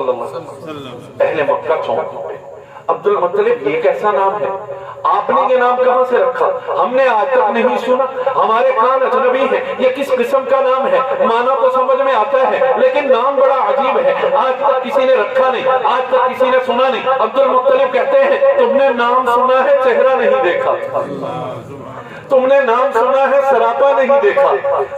صلی اللہ علیہ وسلم۔ اہل مکہ چونک اٹھے، عبد المطلب یہ کیسا نام ہے؟ آپ نے یہ نام کہاں سے رکھا؟ ہم نے آج تک نہیں سنا، ہمارے کان اجنبی ہیں، یہ کس قسم کا نام ہے؟ معنی تو سمجھ میں آتا ہے لیکن نام بڑا عجیب ہے، آج تک کسی نے رکھا نہیں، آج تک کسی نے سنا نہیں۔ عبد المطلب کہتے ہیں تم نے نام سنا ہے، چہرہ نہیں دیکھا، تم نے نام سنا ہے، سراپا نہیں دیکھا،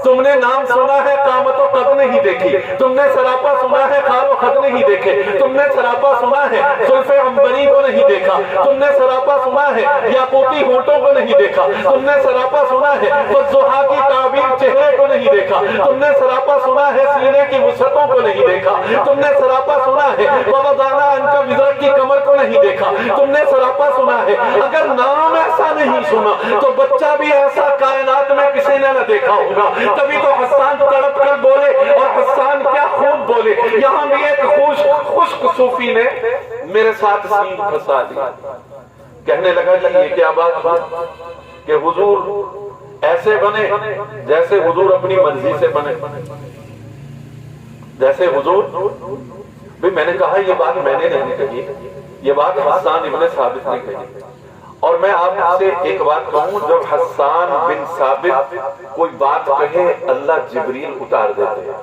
تم نے نام سنا ہے، قامت و قد نہیں دیکھی، تم نے سراپا سنا ہے، خال و خد نہیں دیکھے، تم نے سراپا سنا ہے، زلف عنبری کو نہیں دیکھا، تم نے سراپا سنا ہے، یاقوتی ہونٹوں کو نہیں دیکھا، تم نے سراپا سنا ہے، والضحیٰ کی تعبیر چہرے کو نہیں دیکھا، تم نے سراپا سنا ہے، سینے کی وسعتوں کو نہیں دیکھا، تم نے سراپا سنا ہے، ووضعنا عنک وزرک کی کمر کو نہیں دیکھا، تم نے سراپا سنا ہے۔ اگر نام ایسا نہیں سنا تو بچہ بھی ایسا کائنات میں کسی نے نہ دیکھا ہوگا، تبھی تو حسان تڑپ کر بولے، اور حسان کیا خوب بولے۔ یہاں بھی ایک خشک صوفی نے میرے ساتھ سین پھنسا دیا، کہنے لگا جی یہ کیا بات ہے کہ حضور ایسے بنے جیسے حضور اپنی مرضی سے بنے، جیسے حضور بھی۔ میں نے کہا یہ بات میں نے نہیں کہی، یہ بات حسان ابن ثابت نے کہی۔ اور میں آپ سے ایک بات کہوں، جب حسان بن ثابت کوئی بات کہے اللہ جبریل اتار دیتے ہیں۔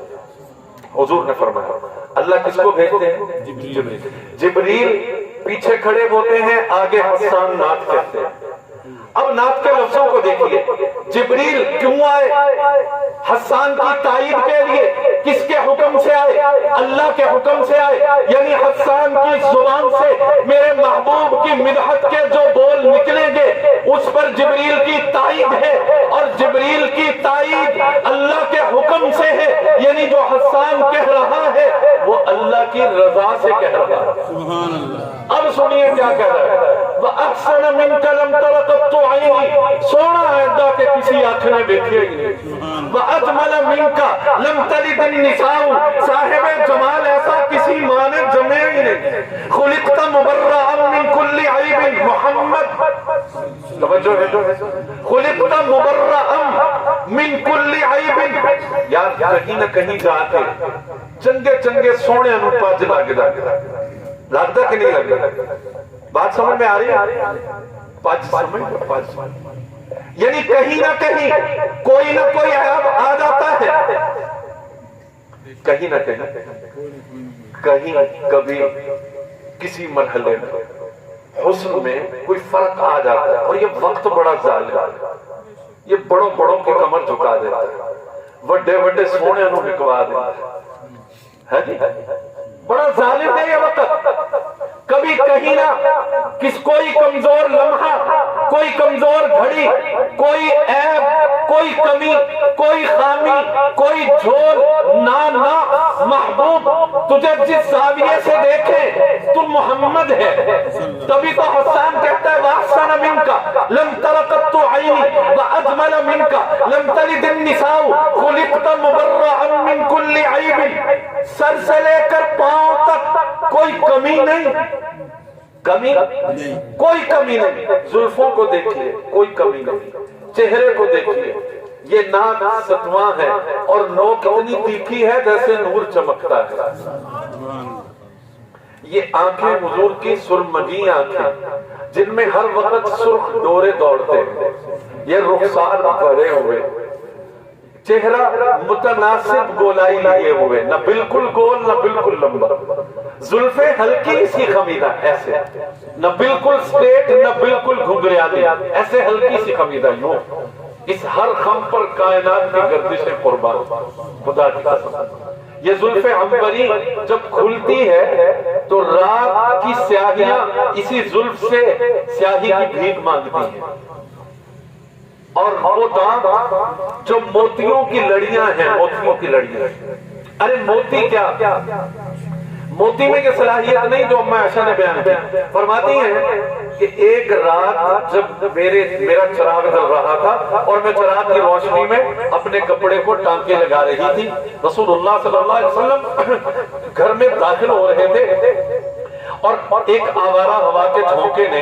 حضور نے فرمایا اللہ کس کو بھیجتے ہیں؟ جبریل۔ جبریل پیچھے کھڑے ہوتے ہیں، آگے حسان نعت کہتے ہیں۔ اب نعت کے لفظوں کو دیکھیے، جبریل کیوں آئے؟ حسان کی تائید کے لیے۔ کس کے حکم سے آئے؟ اللہ کے حکم سے آئے، یعنی حسان کی زبان سے میرے محبوب کی مدحت کے جو بول نکلیں گے اس پر جبریل کی تائید ہے، اور جبریل کی تائید اللہ کے حکم سے ہے، یعنی جو حسان کہہ رہا ہے وہ اللہ کی رضا سے کہہ رہا ہے۔ سبحان اللہ۔ اب سنیے کیا کہہ رہا ہے، وَأَحْسَنَ مِنْكَ لَمْ تَرَ قَطُّ عَيْنِي، سونا ہے اللہ کے کسی آنکھ نے دیکھے ہی نہیں۔ وَأَجْمَلَ مِنْكَ لَمْ تَلِدِ النِّسَاءُ، صاحب جمال ایسا کسی ماں نے جمے ہی نہیں۔ خُلِقْتَ مُبَرَّأً مِنْ كُلِّ عَيْبٍ، محمد توجہ ہے، خُلِقْتَ مُبَرَّأً مِنْ كُلِّ عَيْبٍ۔ یار کہیں نہ کہیں جا کے چنگے چنگے سونے انو پاج لگتا کہ نہیں لگتا؟ بات سمجھ میں آ رہی ہے؟ پاج سمجھ، پاج یعنی کہیں نہ کہیں کوئی نہ کوئی عیب آ جاتا ہے، کہیں نہ کہیں کبھی کسی مرحلے میں حسن میں کوئی فرق آ جاتا ہے، اور یہ وقت بڑا ظالم ہے، یہ بڑوں بڑوں کی کمر جھکا دیتا ہے، وڈے وڈے سونے انہوں بکوا دیتا ہے جی، بڑا ظالم ہے یہ وقت۔ کبھی کہیں نہ کوئی کمزور لمحہ، کوئی کمزور گھڑی، کوئی عیب، کوئی کمی، کوئی خامی، کوئی جھول نہ محبوب تجھے جس زاویے سے دیکھے تو محمد ہے۔ تبھی تو حسان کہتا ہے وَأَحْسَنَ مِنْكَ لَمْ تَرَ قَطُّ عَيْنِي وَأَجْمَلَ مِنْكَ لَمْ تَلِدِ النِّسَاءُ خُلِقْتَ مُبَرَّأً مِنْ كُلِّ عَيْبٍ۔ سر سے لے کر پاؤں تک کوئی کمی نہیں، کمی کوئی کمی نہیں۔ زلفوں کو دیکھیے کوئی کمی نہیں، چہرے کو دیکھیے یہ ناک ستواں ہے اور نوک اتنی تیکھی ہے جیسے نور چمکتا ہے۔ یہ آنکھیں حضور کی سرمگی آنکھیں جن میں ہر وقت سرخ ڈورے دوڑتے ہیں، یہ رخسار بھرے ہوئے، چہرہ متناسب گولائی لیے ہوئے، نہ بالکل گول نہ بالکل لمبا، زلفیں ہلکی سی خمیدہ ایسے، نہ بالکل سٹریٹ نہ بالکل گھنگریالی، ایسے ہلکی سی خمیدہ یوں۔ اس ہر خم پر کائنات کی گردشیں قربان، خدا کی قسم۔ یہ زلف عنبری جب کھلتی ہے تو رات کی سیاہیاں اسی زلف سے سیاہی کی بھیک مانگتی ہیں، اور وہ دانت جو موتیوں کی لڑیاں ہیں، موتیوں کی لڑیاں، ارے موتی کیا، موتی میں یہ صلاحیت نہیں جو اماں عائشہ نے بیان کی۔ فرماتی ہیں کہ ایک رات جب میرا چراغ جل رہا تھا اور میں چراغ کی روشنی میں اپنے کپڑے کو ٹانکے لگا رہی تھی، رسول اللہ صلی اللہ علیہ وسلم گھر میں داخل ہو رہے تھے، اور ایک آوارہ ہوا کے جھونکے نے،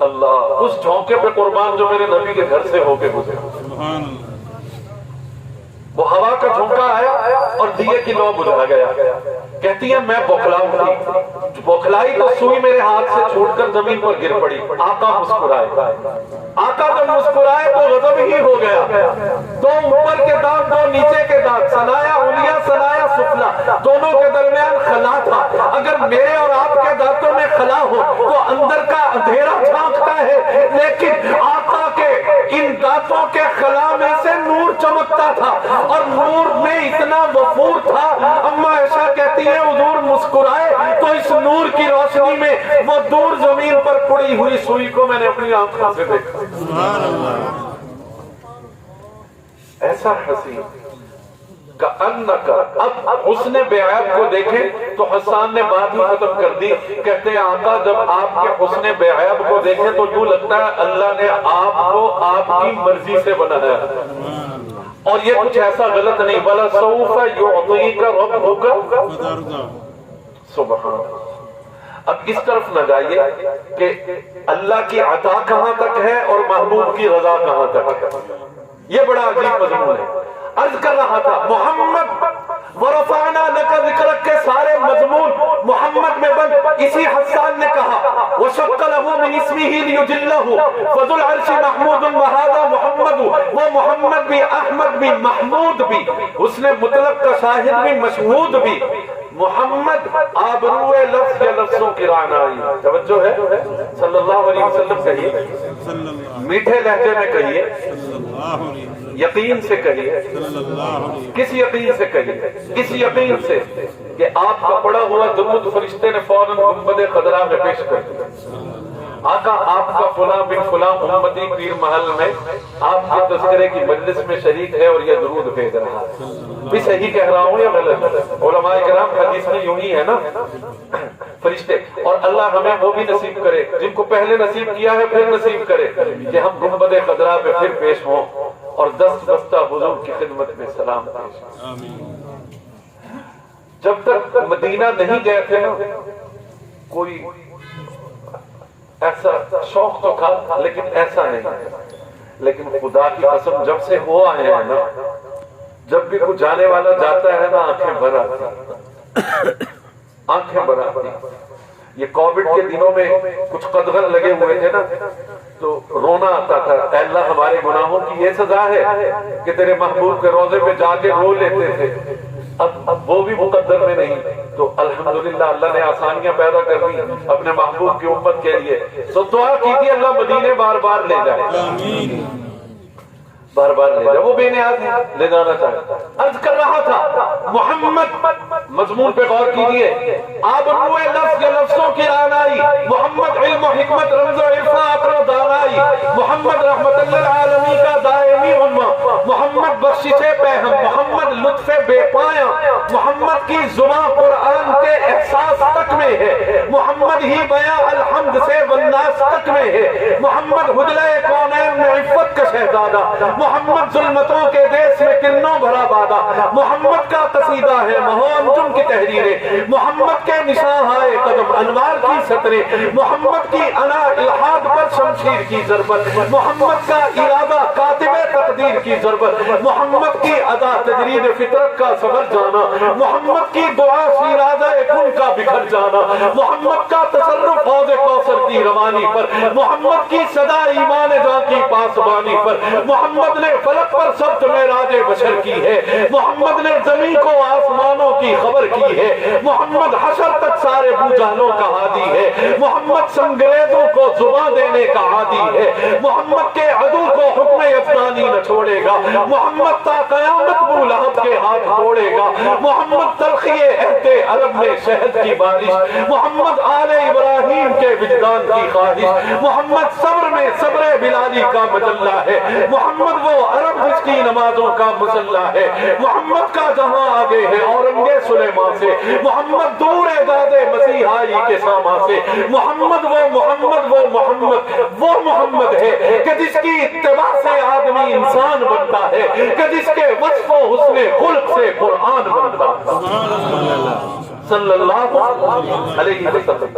اللہ اس جھونکے پہ قربان جو میرے نبی کے گھر سے ہو کے گزرے، وہ ہوا کا جھونکا آیا اور دیے کی لو بجھا گیا، کہتی ہے میں بوکھلاؤں تھی، بوکھلائی تو سوئی میرے ہاتھ سے چھوٹ کر زمین پر گر پڑی، آقا مسکرائے، آقا جب مسکرائے تو غضب ہی ہو گیا، دو اوپر کے دانت دو نیچے کے دانت، ثنایا علیا ثنایا سفلا، دونوں کے درمیان خلا تھا، اگر میرے اور آپ کے دانتوں میں خلا ہو تو اندر کا اندھیرا جھانکتا ہے، لیکن آقا کے ان دانتوں کے خلا میں سے نور چمکتا تھا، اور نور میں اتنا وفور تھا، اما عائشہ کہتی ہے حضور مسکرائے تو اس نور کی روشنی میں وہ دور زمین پر پڑی ہوئی سوئی کو میں نے اپنی آنکھوں سے دیکھا۔ سبحان اللہ، ایسا حسین اب حسن بے عیب کو دیکھیں تو حسان نے بات ہی ختم کر دی، کہتے ہیں آقا جب آپ کے حسن بے عیب کو دیکھیں تو یوں لگتا ہے اللہ نے آپ کو آپ کی مرضی سے بنایا، اور یہ کچھ ایسا غلط نہیں، بلا سوف یعطیک ربک سبحان۔ اب اس طرف نہ جائیے کہ اللہ کی عطا کہاں تک ہے اور محبوب کی رضا کہاں تک ہے، یہ بڑا عجیب مضمون ہے۔ عرض کر رہا تھا محمد ورفعنا لک ذکرک کے سارے مضمون محمد میں بند، اسی حسان نے کہا وشق له من اسمه ليجله فذو العرش محمود وهذا محمد، وہ محمد بھی احمد بھی محمود بھی، حسن مطلق کا شاہد بھی مشہود بھی، محمد آبرو لفظ یا لفظوں کی رعنائی، توجہ ہے، صلی اللہ علیہ وسلم کہیے، میٹھے لہجے میں کہیے، یقین سے کہیے، کس یقین سے کہیے، اس یقین سے کہ آپ کا پڑا ہوا درود فرشتے نے فوراً گنبد خضرا میں پیش کر دیا، آقا آپ کا فلاں بن فلاں محمدی پیر محل میں آپ کے تذکرے کی مجلس میں شریک ہے اور یہ درود بھیج رہا ہے، بھی صحیح کہہ رہا ہوں یا غلط؟ علماء کرام حدیث میں یوں ہی ہے نا فرشتے، اور اللہ ہمیں وہ بھی نصیب کرے جن کو پہلے نصیب کیا ہے پھر نصیب کرے کہ ہم گنبد خضرا پہ پھر پیش ہوں اور دست بستہ حضور کی خدمت میں سلام پیش۔ جب تک مدینہ نہیں گئے تھے نا کوئی ایسا شوق تو تھا لیکن ایسا نہیں، لیکن خدا کی قسم جب سے وہ آئے ہیں نا، جب بھی کوئی جانے والا جاتا ہے نا آنکھیں بھر آتی، آنکھیں بھر آتی۔ یہ کووڈ کے دنوں میں کچھ قدغن لگے ہوئے تھے نا تو رونا آتا تھا، اے اللہ ہمارے گناہوں کی یہ سزا ہے کہ تیرے محبوب کے روضے پہ جا کے رو لیتے تھے، اب وہ بھی مقدر میں نہیں، تو الحمدللہ اللہ نے آسانیاں پیدا کر دی اپنے محبوب کی امت کے لیے، تو دعا کیجیے اللہ مدینے بار بار لے جائے، بار بار لے جائے، وہ بے نیاز ہے، لے جانا چاہتا۔ عرض کر رہا تھا محمد مضمون پہ غور کیجیے، آپ روئے لفظ یا لفظوں کی رعنائی، محمد علم و حکمت رمز و عرفان عقل و دانائی، محمد رحمت للعالمین کا دائمی امہ، محمد بخشش پیہم، محمد لطف بے پایا، محمد کی زبان قرآن کے احساس تک میں ہے، محمد ہی بیاں الحمد سے والناس تک میں ہے، محمد حجلہ کونین میں عفت کا شہزادہ، محمد ظلمتوں کے دیس میں کنوں بھرا بادہ، محمد کا قصیدہ ہے مہو انجم کی تحریریں، محمد کے نشاں آئے قدم انوار کی سطریں، محمد کی انا الحاد پر شمشیر کی ضربت، محمد کا ارادہ کاتب تقدیر کی ضربت، محمد کی ادا تجرید فطرت کا سبر جانا، محمد کی دعا شیرازہ کن کا بکھر جانا، محمد کا تصرف حوض کوثر کی روانی پر، محمد کی صدا ایمان جاں کی پاسبانی پر، محمد نے فلک پر سبت معراج بشر کی ہے، محمد نے زمین کو آسمانوں کی خبر کی ہے، محمد حشر تک سارے بوجہلوں کا ہادی ہے، محمد سنگریزوں کو زبان دینے کا عادی ہے، محمد کے عدو کو حکم افغانی نہ چھوڑے گا، محمد تا قیامت ابو لہب کے ہاتھ توڑے گا، محمد تلخی عہد عرب میں شہد کی بارش، محمد آل ابراہیم کے وجدان کی خواہش، محمد صبر میں صبر بلالی کا مجلہ ہے، محمد وہ عرب جس کی نمازوں کا مسلح ہے، محمد کا جہاں آگے ہے اورنگ سلیمان سے، محمد دور داد مسیحائی کے ساما سے، محمد وہ محمد ہے کہ جس کی اتباع سے آدمی انسان بنتا ہے، کہ جس کے وصف و حسن خلق سے قرآن بنتا ہے، صلی اللہ علیہ وسلم۔